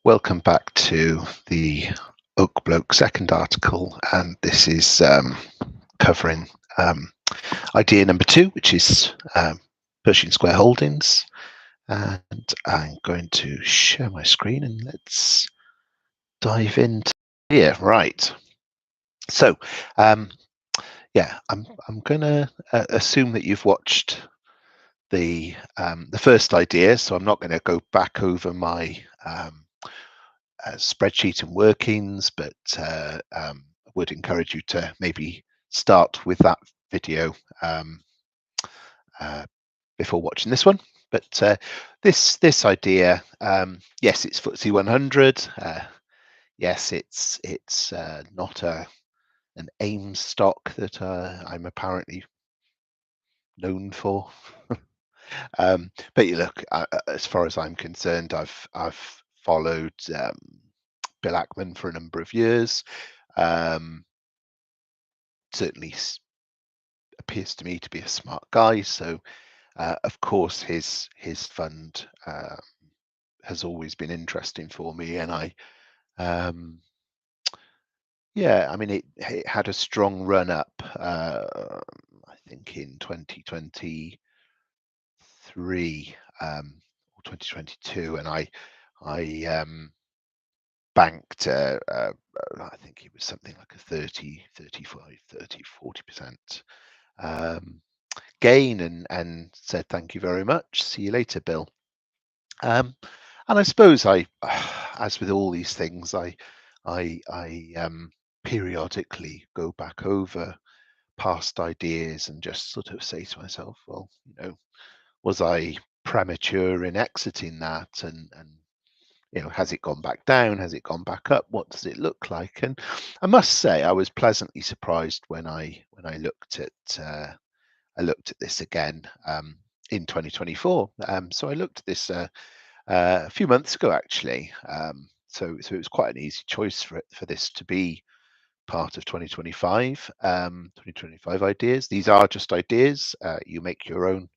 Welcome back to the Oak Bloke second article, and this is covering idea number 2, which is Pershing Square Holdings. And I'm going to share my screen and let's dive into here. Right. So, yeah, I'm going to assume that you've watched the first idea, so I'm not going to go back over my spreadsheet and workings, but I would encourage you to maybe start with that video before watching this one. But this idea, yes, it's FTSE 100. Yes, it's not an AIM stock that I'm apparently known for. But you look, as far as I'm concerned, I've followed Bill Ackman for a number of years. Certainly appears to me to be a smart guy. So, of course, his fund has always been interesting for me, and yeah, I mean, it had a strong run up. I think in 2023 or 2022, and I banked I think it was something like a 30, 35, 30, 40% gain, and said thank you very much, see you later, Bill. And I suppose as with all these things, I periodically go back over past ideas and just sort of say to myself, well, was I premature in exiting that, and has it gone back down? Has it gone back up? What does it look like? And I must say, I was pleasantly surprised when I looked at this again in 2024. So I looked at this a few months ago, actually. So it was quite an easy choice for this to be part of 2025. 2025 ideas. These are just ideas. You make your own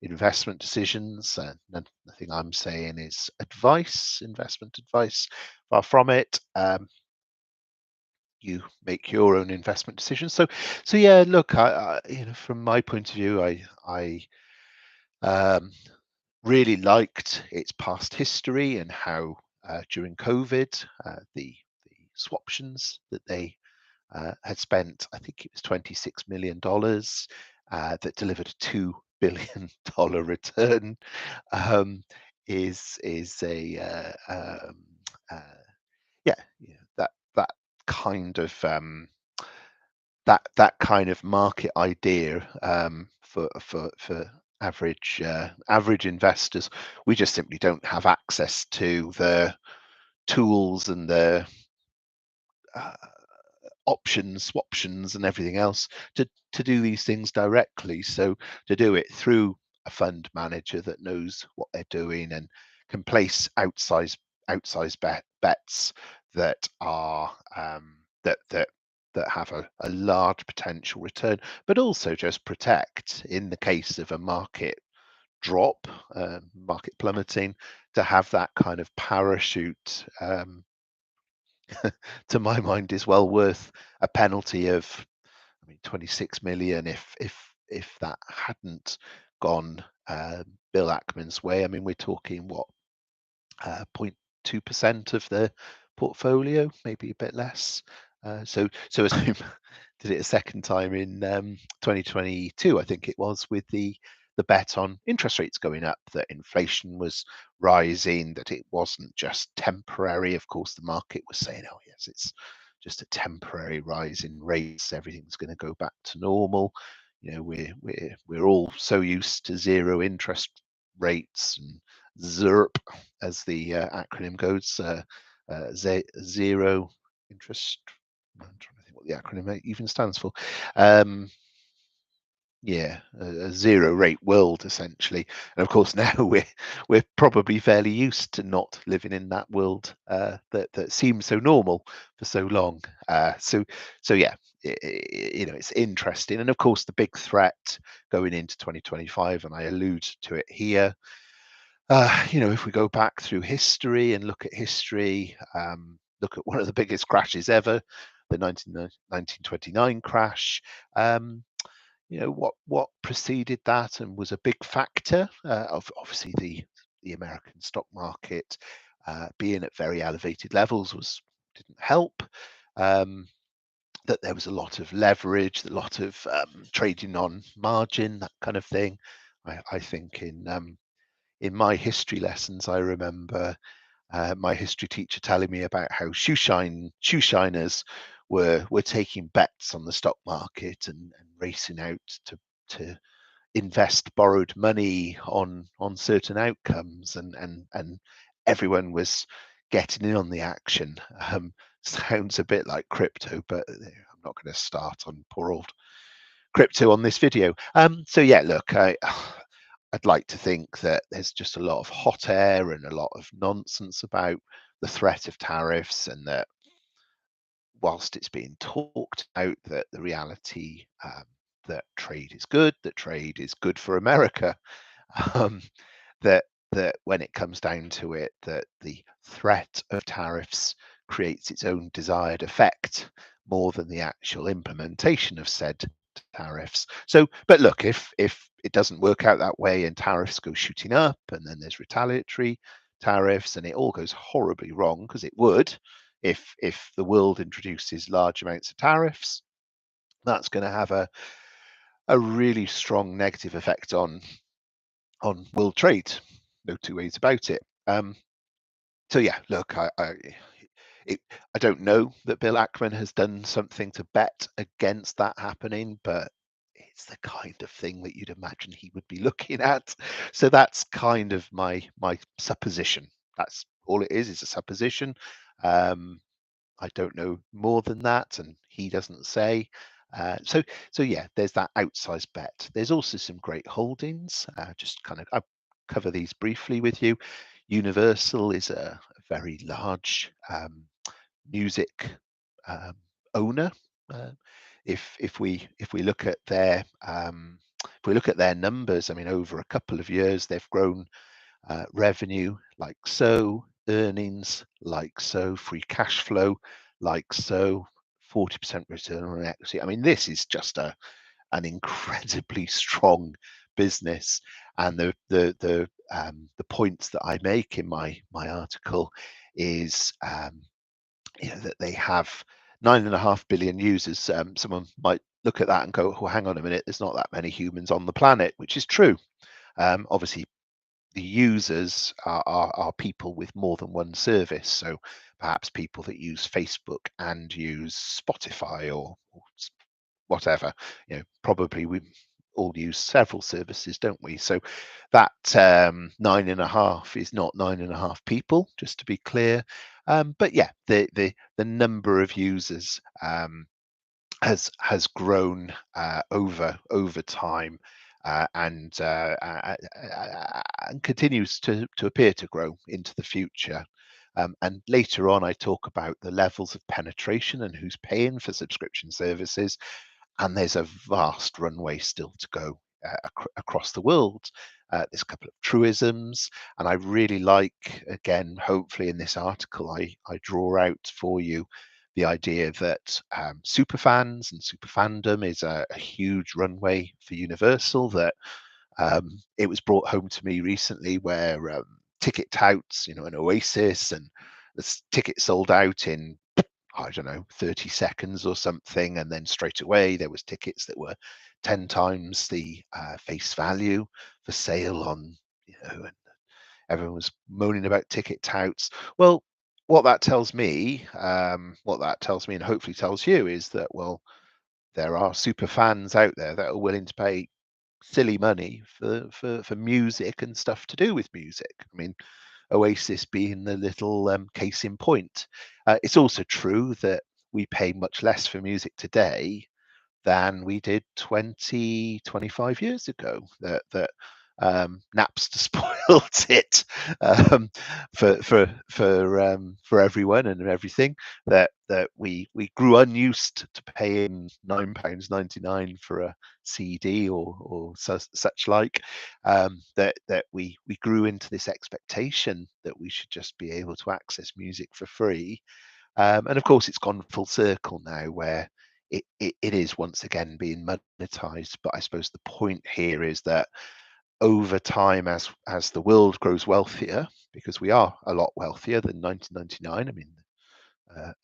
investment decisions. Nothing I'm saying is advice, investment advice. Far from it. You make your own investment decisions. So yeah. Look, I from my point of view, I really liked its past history and how during COVID, the swaptions that they had spent, I think it was $26 million, that delivered a $2 billion return, is a yeah, that kind of that kind of market idea for average investors. We just simply don't have access to the tools and the uh, options, swaptions, and everything else to do these things directly. So to do it through a fund manager that knows what they're doing and can place outsized bets that are that have a large potential return, but also just protect in the case of a market drop, market plummeting, to have that kind of parachute. To my mind, is well worth a penalty of, I mean, 26 million if that hadn't gone Bill Ackman's way. I mean, we're talking what, 0.2% of the portfolio, maybe a bit less. So as I did it a second time in 2022, I think it was, with the bet on interest rates going up, that inflation was rising, that it wasn't just temporary. Of course, the market was saying, oh yes, it's just a temporary rise in rates, everything's going to go back to normal. We're all so used to zero interest rates, and ZIRP, as the acronym goes, zero interest. I'm trying to think what the acronym even stands for. Yeah, a zero rate world, essentially. And of course, now we're probably fairly used to not living in that world that seems so normal for so long. So yeah, it's interesting. And of course, the big threat going into 2025, and I allude to it here, If we go back through history and look at history, look at one of the biggest crashes ever, the 1929 crash. Um, what preceded that and was a big factor of obviously the American stock market being at very elevated levels was didn't help. Um, that there was a lot of leverage, a lot of trading on margin, that kind of thing. I think in my history lessons, I remember my history teacher telling me about how shoe shiners were taking bets on the stock market and racing out to invest borrowed money on certain outcomes, and everyone was getting in on the action. Sounds a bit like crypto, but I'm not going to start on poor old crypto on this video. So yeah, look, I'd like to think that there's just a lot of hot air and a lot of nonsense about the threat of tariffs, and that whilst it's being talked out, that the reality that trade is good for America, um, that when it comes down to it, that the threat of tariffs creates its own desired effect more than the actual implementation of said tariffs. So, but look, if it doesn't work out that way and tariffs go shooting up, and then there's retaliatory tariffs, and it all goes horribly wrong, because it would if the world introduces large amounts of tariffs, that's going to have a really strong negative effect on world trade. No two ways about it. So yeah, look, it, I don't know that Bill Ackman has done something to bet against that happening, but it's the kind of thing that you'd imagine he would be looking at. So that's kind of my supposition. That's all it is a supposition. Um, I don't know more than that, and he doesn't say. So yeah, there's that outsized bet. There's also some great holdings. Just kind of I'll cover these briefly with you. Universal is a very large music um, owner. Uh, if we look at their if we look at their numbers, I mean, over a couple of years, they've grown revenue like so, earnings like so, free cash flow like so, 40% return on equity. I mean, this is just an incredibly strong business. And the points that I make in my article is that they have 9.5 billion users. Someone might look at that and go, "Well, hang on a minute, there's not that many humans on the planet," which is true. Obviously, the users are people with more than one service. So perhaps people that use Facebook and use Spotify or whatever. Probably we all use several services, don't we? So that 9.5 is not 9.5 people, just to be clear. But yeah, the number of users has grown over time, and continues to appear to grow into the future. And later on, I talk about the levels of penetration and who's paying for subscription services, and there's a vast runway still to go across the world. There's a couple of truisms, and I really like, again, hopefully in this article, I draw out for you the idea that super fans and super fandom is a huge runway for Universal. That it was brought home to me recently where ticket touts, an Oasis, and the ticket sold out in, I don't know, 30 seconds or something, and then straight away there was tickets that were 10 times the face value for sale on, and everyone was moaning about ticket touts. Well, what that tells me, and hopefully tells you, is that, well, there are super fans out there that are willing to pay silly money for music and stuff to do with music. I mean, Oasis being the little case in point. It's also true that we pay much less for music today than we did 20, 25 years ago. That Napster spoiled it um, for everyone and everything. That we grew unused to paying £9.99 for a CD or such like. That we grew into this expectation that we should just be able to access music for free. And of course, it's gone full circle now, where it is once again being monetized. But I suppose the point here is that over time, as the world grows wealthier, because we are a lot wealthier than 1999. I mean,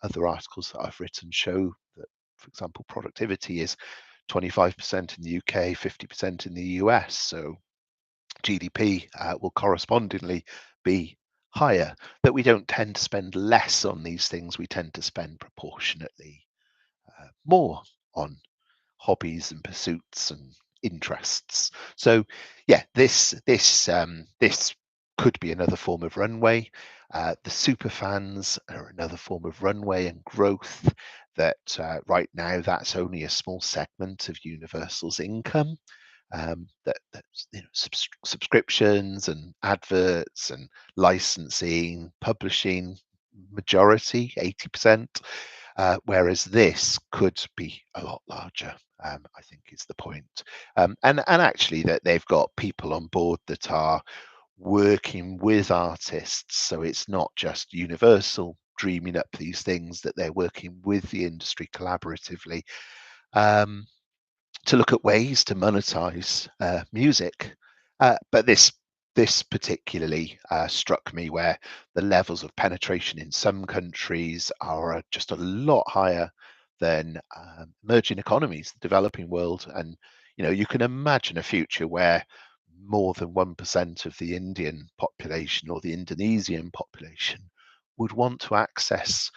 other articles that I've written show that, for example, productivity is 25% in the UK, 50% in the US. So GDP will correspondingly be higher. That we don't tend to spend less on these things, we tend to spend proportionately more on hobbies and pursuits and interests. So yeah, this could be another form of runway. The super fans are another form of runway and growth. That right now, that's only a small segment of Universal's income. That's subscriptions and adverts and licensing, publishing, majority 80%. Whereas this could be a lot larger, I think is the point. And actually that they've got people on board that are working with artists. So it's not just Universal dreaming up these things, that they're working with the industry collaboratively to look at ways to monetize music. But this particularly struck me, where the levels of penetration in some countries are just a lot higher than emerging economies, the developing world. And you can imagine a future where more than 1% of the Indian population or the Indonesian population would want to access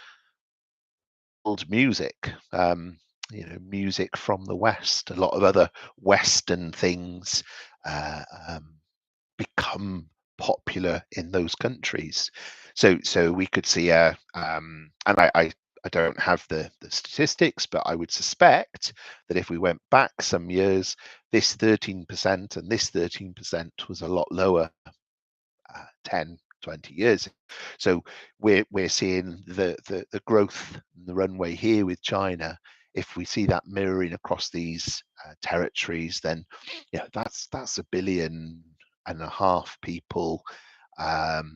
old music. Music from the West. A lot of other Western things uh, um, become popular in those countries. So we could see and I don't have the statistics, but I would suspect that if we went back some years, this 13% and this 13% was a lot lower 10, 20 years. So we're seeing the growth and the runway here with China. If we see that mirroring across these territories, then that's 1.5 billion people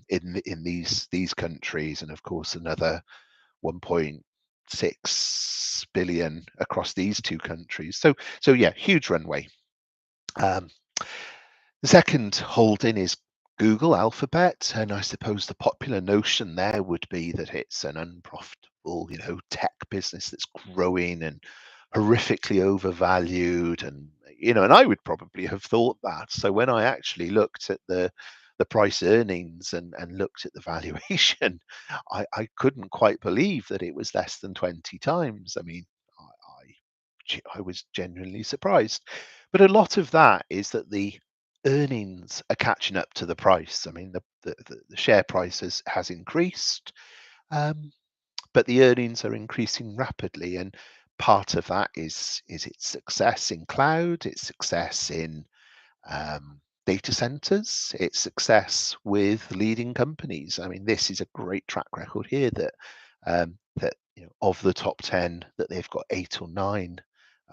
in these countries, and of course another 1.6 billion across these two countries. So yeah, huge runway. Um, the second holding is Google Alphabet, and I suppose the popular notion there would be that it's an unprofitable, tech business that's growing and horrifically overvalued, and I would probably have thought that. So when I actually looked at the price earnings and looked at the valuation, I couldn't quite believe that it was less than 20 times. I mean, I was genuinely surprised. But a lot of that is that the earnings are catching up to the price. I mean, the share price has increased, um, but the earnings are increasing rapidly. And part of that is its success in cloud, its success in data centers, its success with leading companies. I mean, this is a great track record here that of the top 10, that they've got 8 or 9.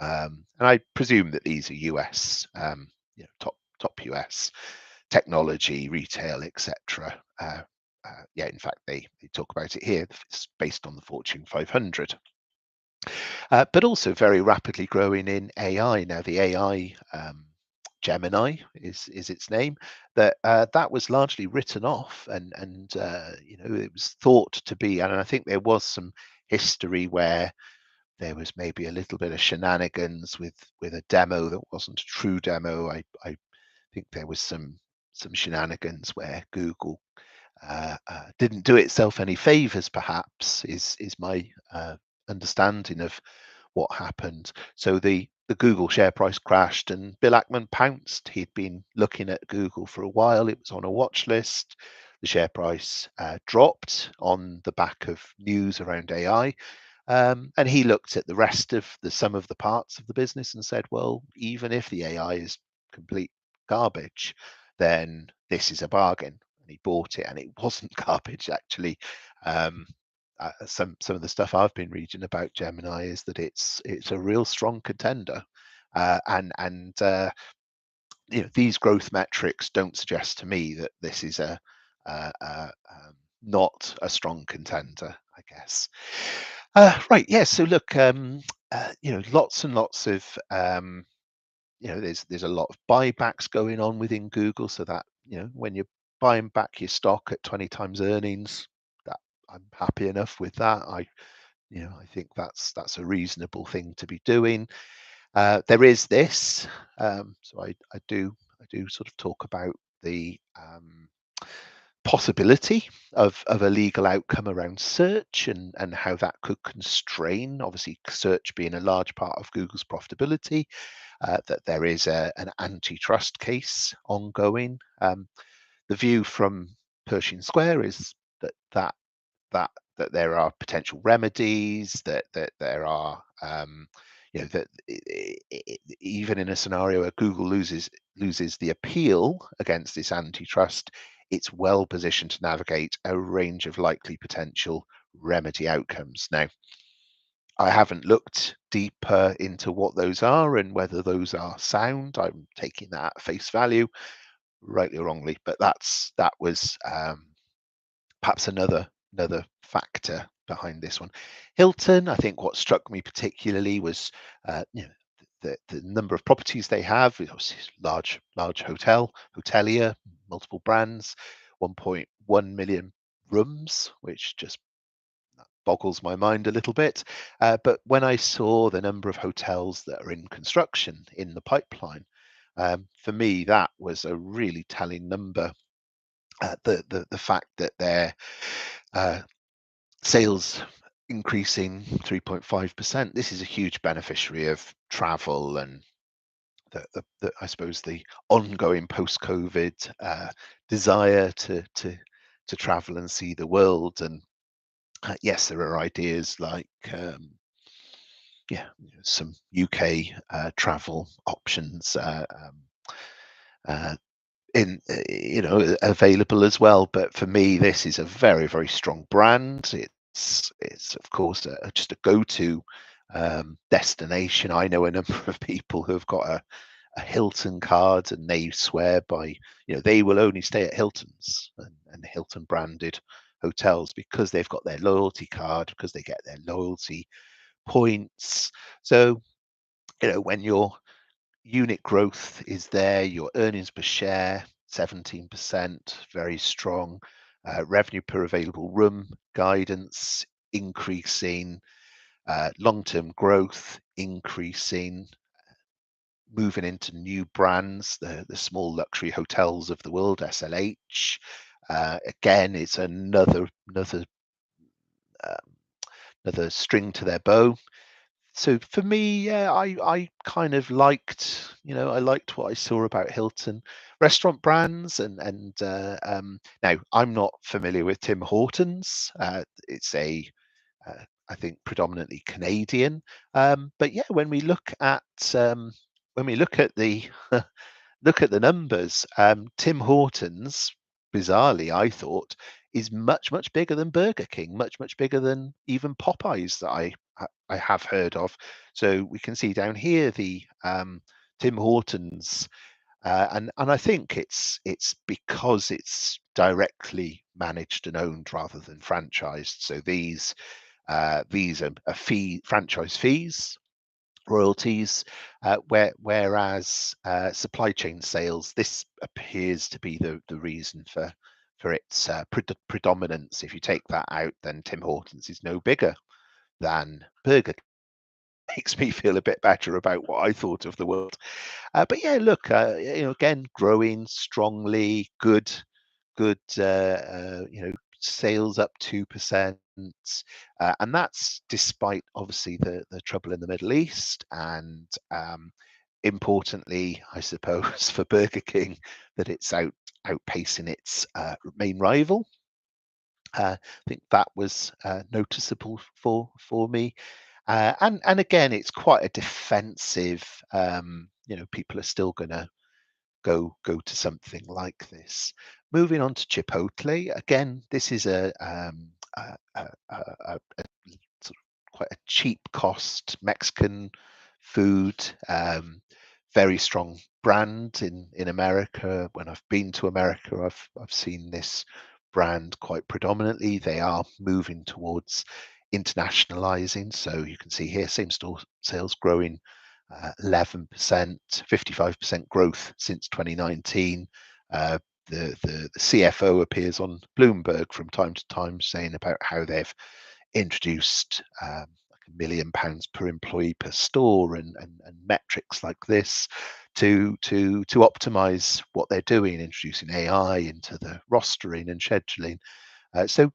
And I presume that these are US, top US technology, retail, etc. Yeah, in fact, they talk about it here. It's based on the Fortune 500. But also very rapidly growing in AI. Now, the AI Gemini is its name. That was largely written off, and it was thought to be. And I think there was some history where there was maybe a little bit of shenanigans with a demo that wasn't a true demo. I think there was some shenanigans where Google didn't do itself any favors, perhaps, is my understanding of what happened. So the Google share price crashed, and Bill Ackman pounced. He'd been looking at Google for a while. It was on a watch list. The share price dropped on the back of news around AI. And he looked at the rest of the sum of the parts of the business and said, well, even if the AI is complete garbage, then this is a bargain. And he bought it, and it wasn't garbage actually. Um, some of the stuff I've been reading about Gemini is that it's a real strong contender, and these growth metrics don't suggest to me that this is not a strong contender, I guess. Right, yeah. So look, lots and lots of there's a lot of buybacks going on within Google, so that when you're buying back your stock at 20 times earnings, that I'm happy enough with that. I think that's a reasonable thing to be doing. There is this, so I do sort of talk about the possibility of a legal outcome around search and how that could constrain, obviously, search being a large part of Google's profitability. That there is an antitrust case ongoing. The view from Pershing Square is that that there are potential remedies, that there are that even in a scenario where Google loses the appeal against this antitrust, it's well positioned to navigate a range of likely potential remedy outcomes. Now, I haven't looked deeper into what those are and whether those are sound. I'm taking that at face value, rightly or wrongly, but that was perhaps another factor behind this one. Hilton, I think what struck me particularly was the number of properties they have. Obviously, large hotelier, multiple brands, 1.1 million rooms, which just boggles my mind a little bit. But when I saw the number of hotels that are in construction in the pipeline, for me that was a really telling number. The fact that their uh, sales increasing 3.5%, this is a huge beneficiary of travel and I suppose the ongoing post-COVID desire to travel and see the world. And yes, there are ideas like some UK travel options uh, in available as well. But for me, this is a very, very strong brand. It's of course just a go-to destination. I know a number of people who have got a Hilton card, and they swear by, they will only stay at Hilton's and Hilton branded hotels because they've got their loyalty card, because they get their loyalty points. So, when your unit growth is there, your earnings per share 17%, very strong. Revenue per available room guidance increasing, long-term growth increasing, moving into new brands, the small luxury hotels of the world, SLH. Again, it's um, another string to their bow. So for me, yeah, I kind of liked, I liked what I saw about Hilton restaurant brands, and now I'm not familiar with Tim Hortons. It's I think predominantly Canadian, but yeah, when we look at the look at the numbers, Tim Hortons, bizarrely, I thought, is much bigger than Burger King, much bigger than even Popeyes that I have heard of. So we can see down here the Tim Hortons, and I think it's because it's directly managed and owned rather than franchised. So these are franchise fees, royalties, whereas supply chain sales, this appears to be the reason for its predominance. If you take that out, then Tim Hortons is no bigger than Burger King. Makes me feel a bit better about what I thought of the world. But yeah, look, again, growing strongly, good, sales up 2%, and that's despite obviously the trouble in the Middle East, and importantly, I suppose, for Burger King, that it's outpacing its main rival. I think that was noticeable for me. And again, it's quite a defensive. People are still going to go to something like this. Moving on to Chipotle, again, this is a sort of quite a cheap cost Mexican food, very strong brand in America. When I've been to America, I've seen this brand quite predominantly. They are moving towards internationalizing. So you can see here, same store sales growing 11%, 55% growth since 2019. The CFO appears on Bloomberg from time to time saying about how they've introduced like £1 million per employee per store and metrics like this to optimize what they're doing, introducing AI into the rostering and scheduling. So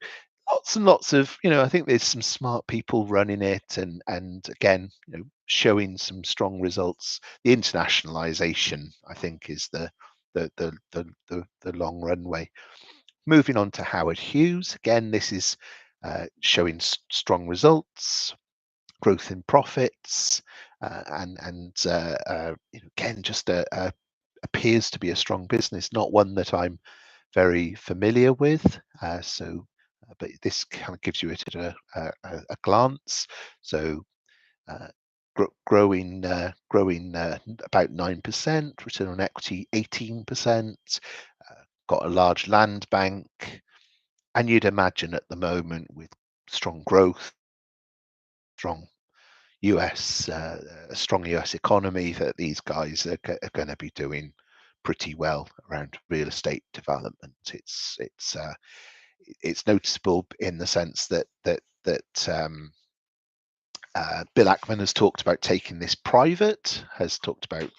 lots and lots of, I think there's some smart people running it, and again, showing some strong results. The internationalization, I think, is the long runway. Moving on to Howard Hughes, again, this is showing strong results, growth in profits, again, just appears to be a strong business, not one that I'm very familiar with. But this kind of gives you it at a glance. So growing about 9%, return on equity 18%, got a large land bank, and you'd imagine at the moment with strong growth, strong a strong US economy, that these guys are going to be doing pretty well around real estate development. It's noticeable in the sense that Bill Ackman has talked about taking this private, has talked about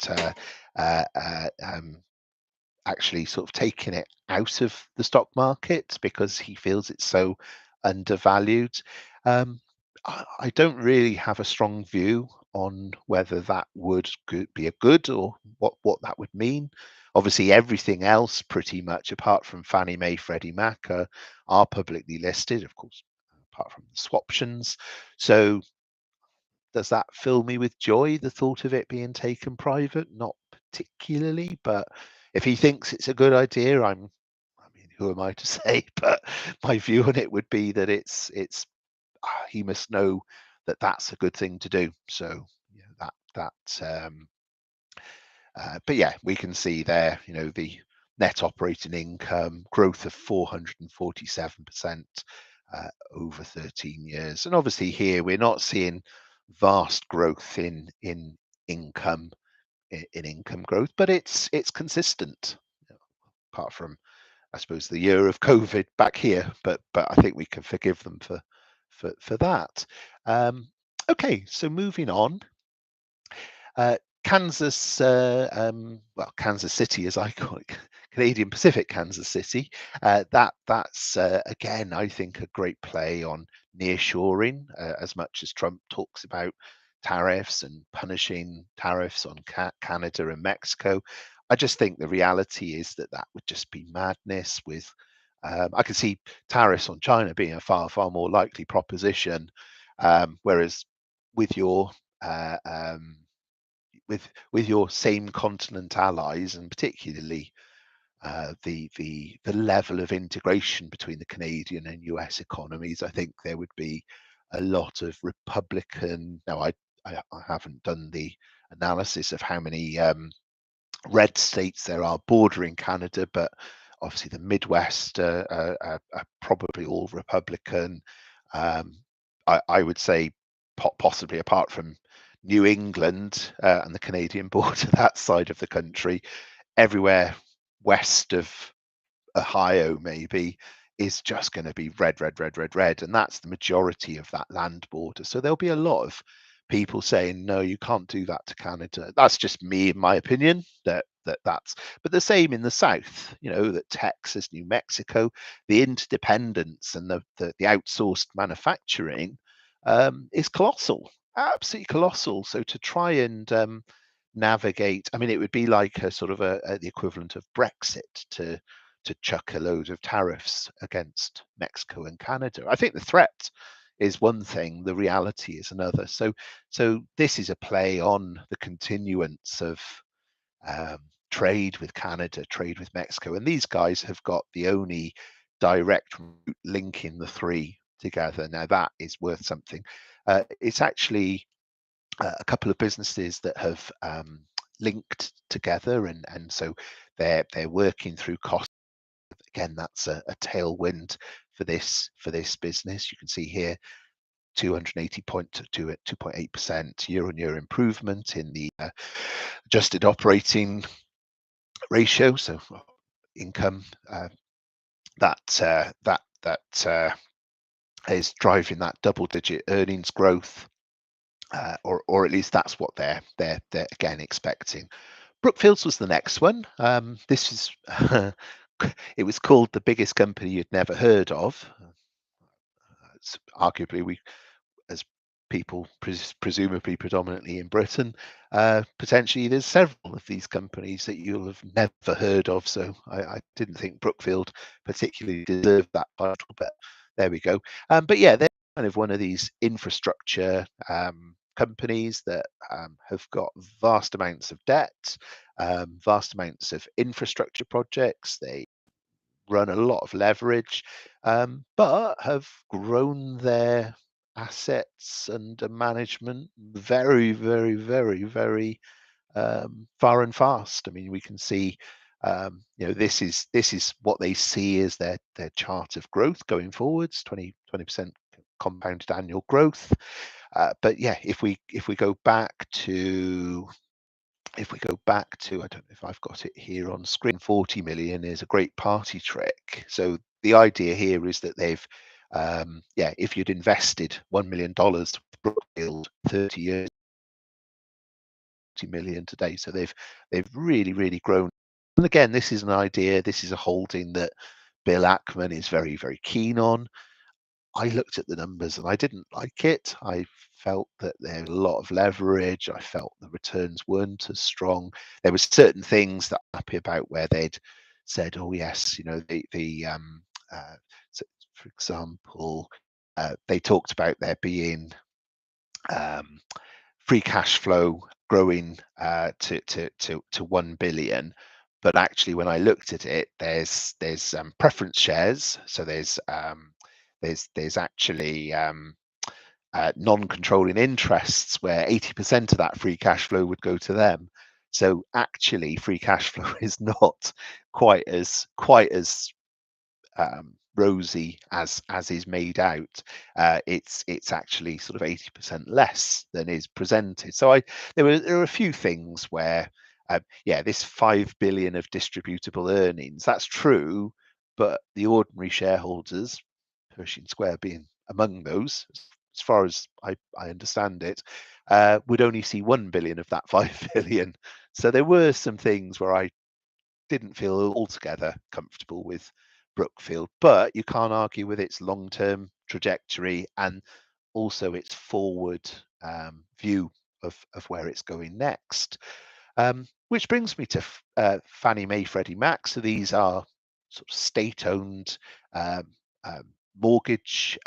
actually sort of taking it out of the stock market because he feels it's so undervalued. I don't really have a strong view on whether that would be a good, or what that would mean. Obviously, everything else pretty much, apart from Fannie Mae, Freddie Mac, are publicly listed, of course, apart from the swaptions. So does that fill me with joy, the thought of it being taken private? Not particularly, but if he thinks it's a good idea, I mean, who am I to say? But my view on it would be that he must know that that's a good thing to do. So but yeah, we can see there, the net operating income growth of 447% over 13 years. And obviously here we're not seeing vast growth in income growth, but it's consistent, apart from, I suppose, the year of COVID back here, but I think we can forgive them for that. Okay, so moving on. Kansas, Kansas City, as I call it, Canadian Pacific Kansas City. That's again, I think, a great play on nearshoring. As much as Trump talks about tariffs and punishing tariffs on Canada and Mexico, I just think the reality is that would just be madness. With I can see tariffs on China being a far more likely proposition, whereas with your with your same continent allies, and particularly the level of integration between the Canadian and US economies, I think there would be a lot of Republican. Now, I haven't done the analysis of how many red states there are bordering Canada, but obviously the Midwest are probably all Republican. I would say possibly apart from New England and the Canadian border, that side of the country, everywhere west of Ohio maybe is just going to be red, and that's the majority of that land border. So there'll be a lot of people saying, no, you can't do that to Canada. That's just me, in my opinion, that's, but the same in the south, that Texas, New Mexico, the interdependence and the outsourced manufacturing is colossal, absolutely colossal. So to try and navigate, I mean, it would be like a sort of the equivalent of Brexit to chuck a load of tariffs against Mexico and Canada. I think the threat is one thing, the reality is another. So this is a play on the continuance of trade with Canada, trade with Mexico, and these guys have got the only direct route linking the three together. Now that is worth something. It's actually a couple of businesses that have linked together, and so they're working through cost. Again, that's a tailwind for this business. You can see here 280 point to 2.8% year-on-year improvement in the adjusted operating ratio. So income that is driving that double-digit earnings growth, or at least that's what they're again expecting. Brookfields was the next one. This is it was called the biggest company you'd never heard of. It's arguably, we, as people presumably predominantly in Britain, potentially there's several of these companies that you'll have never heard of. So I didn't think Brookfield particularly deserved that title, but there we go. But yeah, they're kind of one of these infrastructure companies that have got vast amounts of debt, vast amounts of infrastructure projects. They run a lot of leverage, but have grown their assets under management very, very, very, very far and fast. I mean, we can see, this is what they see as their chart of growth going forwards, 20% compounded annual growth. But yeah, if we go back to I don't know if I've got it here on screen, 40 million is a great party trick. So the idea here is that they've, if you'd invested $1 million to Brookfield 30 years, 40 million today. So they've really, really grown. And again, this is an idea, this is a holding that Bill Ackman is very, very keen on. I looked at the numbers and I didn't like it. I felt that there was a lot of leverage. I felt the returns weren't as strong. There were certain things that I'm happy about where they'd said, "Oh yes, so for example, they talked about there being free cash flow growing to 1 billion." But actually, when I looked at it, there's preference shares. So there's actually non-controlling interests where 80% of that free cash flow would go to them. So actually, free cash flow is not quite as rosy as is made out. It's actually sort of 80% less than is presented. So there are a few things where this 5 billion of distributable earnings, that's true, but the ordinary shareholders, Pershing Square being among those, as far as I understand it, would only see 1 billion of that 5 billion. So there were some things where I didn't feel altogether comfortable with Brookfield, but you can't argue with its long-term trajectory and also its forward view of where it's going next. Which brings me to Fannie Mae, Freddie Mac. So these are sort of state-owned um, um, mortgage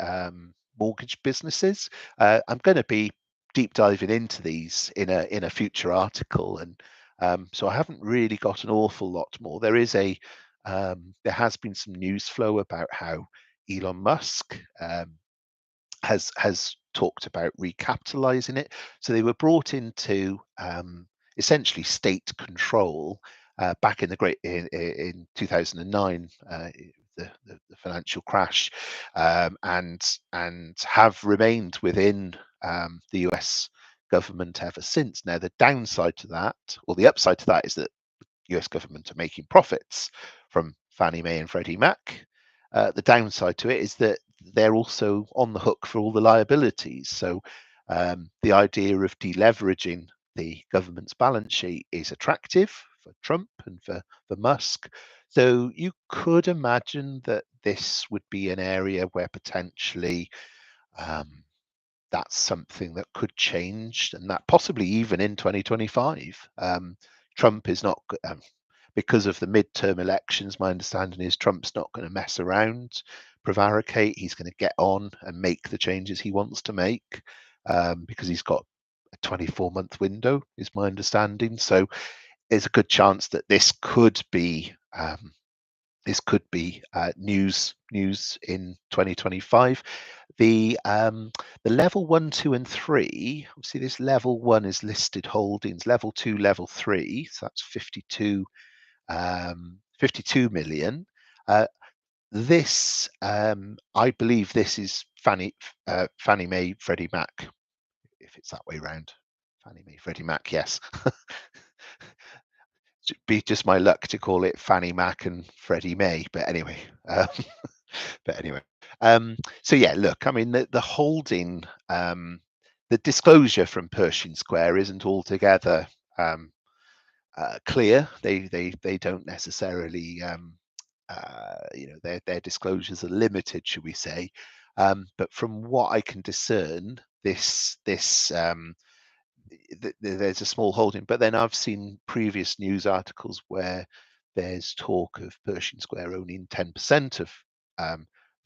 businesses. I'm going to be deep diving into these in a future article, and so I haven't really got an awful lot more. There has been some news flow about how Elon Musk has talked about recapitalizing it. So they were brought into essentially state control back in in 2009, the financial crash, and have remained within the US government ever since. Now, the downside to that, or the upside to that, is that the US government are making profits from Fannie Mae and Freddie Mac. The downside to it is that they're also on the hook for all the liabilities. So the idea of deleveraging the government's balance sheet is attractive for Trump and for Musk. So you could imagine that this would be an area where potentially that's something that could change, and that possibly even in 2025. Trump is not, because of the midterm elections, my understanding is Trump's not going to mess around, prevaricate. He's going to get on and make the changes he wants to make, because he's got a 24-month window, is my understanding. So there's a good chance that this could be news in 2025. The level 1, 2, and 3. Obviously, this level 1 is listed holdings. Level 2, level 3. So that's 52 million. This, I believe, this is Fannie Mae, Freddie Mac. If it's that way round, Fannie Mae, Freddie Mac. Yes. Be just my luck to call it Fannie Mac and Freddie May, but anyway, but anyway, so yeah, look, I mean, the holding, the disclosure from Pershing Square isn't altogether clear. They don't necessarily, their disclosures are limited, should we say? But from what I can discern, this there's a small holding, but then I've seen previous news articles where there's talk of Pershing Square owning 10% of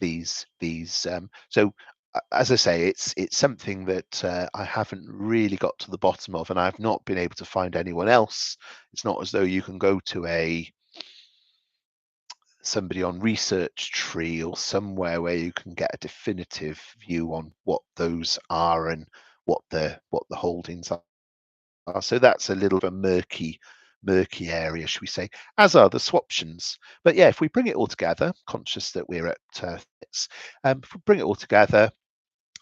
these. So as I say, it's something that I haven't really got to the bottom of, and I've not been able to find anyone else. It's not as though you can go to somebody on Research Tree or somewhere where you can get a definitive view on what those are and what the holdings are. So that's a little bit of a murky area, should we say, as are the swaptions. But yeah, if we bring it all together, conscious that we're at if we bring it all together,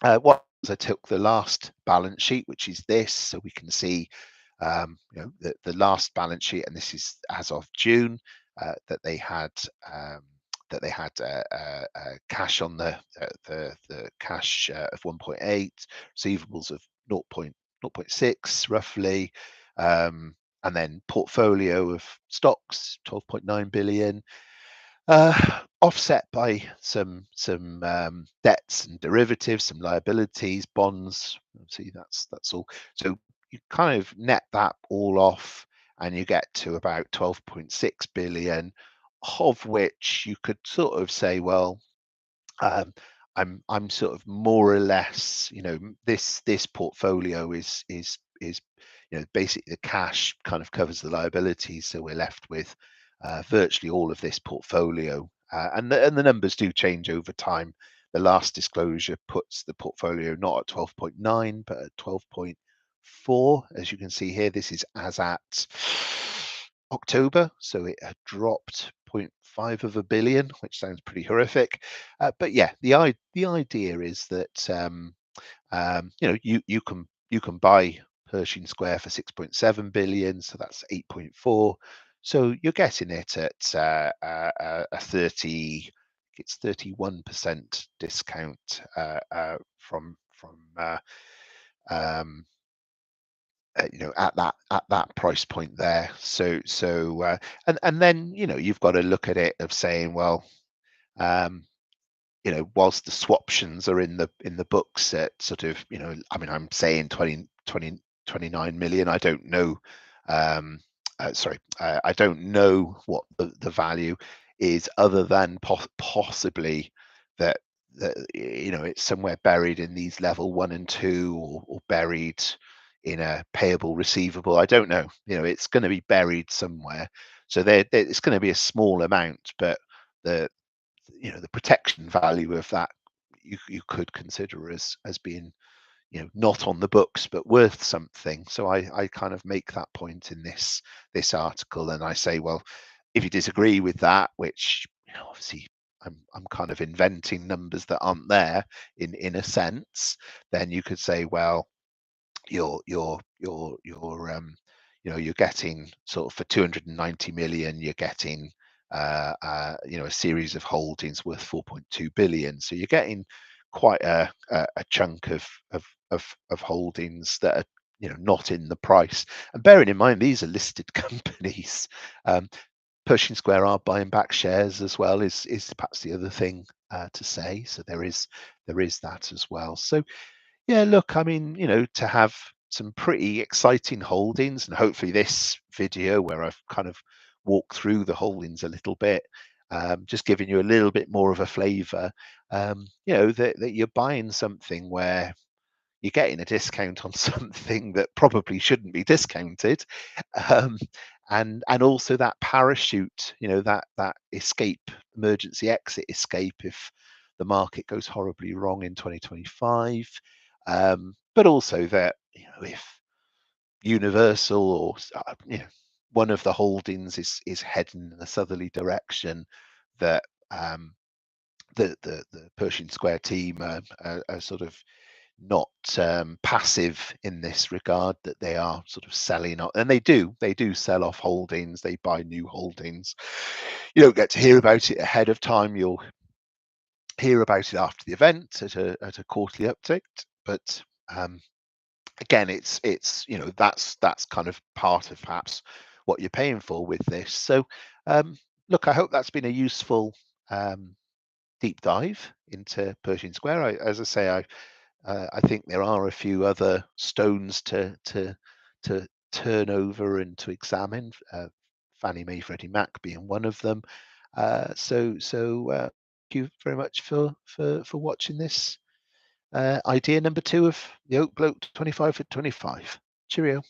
what I took the last balance sheet, which is this, so we can see the last balance sheet, and this is as of June, that they had cash on the cash of 1.8, receivables of 0.6 roughly, and then portfolio of stocks 12.9 billion, offset by some debts and derivatives, some liabilities, bonds. See, that's all. So you kind of net that all off, and you get to about 12.6 billion, of which you could sort of say, well, I'm sort of more or less, this portfolio is basically the cash kind of covers the liabilities, so we're left with virtually all of this portfolio, and the numbers do change over time. The last disclosure puts the portfolio not at 12.9 but at 12.4. As you can see here, this is as at October, so it had dropped 0.5 of a billion, which sounds pretty horrific. But yeah, the idea is that you can buy Pershing Square for 6.7 billion, so that's 8.4. So you're getting it at a 31% discount from at that price point there. And then you've got to look at it of saying, well, um, whilst the swaptions are in the books at sort of, I mean, I'm saying 29 million. I don't know. I don't know what the value is, other than possibly that it's somewhere buried in these level 1 and 2, or buried in a payable receivable. I don't know. It's going to be buried somewhere. So it's going to be a small amount, but the the protection value of that you could consider as being not on the books but worth something. So I kind of make that point in this article, and I say, well, if you disagree with that, which obviously I'm kind of inventing numbers that aren't there in a sense, then you could say, well, you're getting sort of, for 290 million, you're getting a series of holdings worth 4.2 billion. So you're getting quite a chunk of holdings that are not in the price. And bearing in mind, these are listed companies. Pershing Square are buying back shares as well, is perhaps the other thing to say. So there is that as well. So yeah, look, I mean, to have some pretty exciting holdings, and hopefully this video where I've kind of walked through the holdings a little bit, just giving you a little bit more of a flavor, that you're buying something where you're getting a discount on something that probably shouldn't be discounted, um, and also that parachute, that escape, emergency exit escape if the market goes horribly wrong in 2025. But also that, if Universal or one of the holdings is heading in a southerly direction, that the Pershing Square team are sort of not passive in this regard, that they are sort of selling up, and they do sell off holdings, they buy new holdings. You don't get to hear about it ahead of time, you'll hear about it after the event at a quarterly update. But again, it's that's kind of part of perhaps what you're paying for with this. So look, I hope that's been a useful deep dive into Pershing Square. As I say, I think there are a few other stones to turn over and to examine. Fannie Mae, Freddie Mac being one of them. Thank you very much for watching this idea number 2 of the Oak Bloat 25 for 25. Cheerio.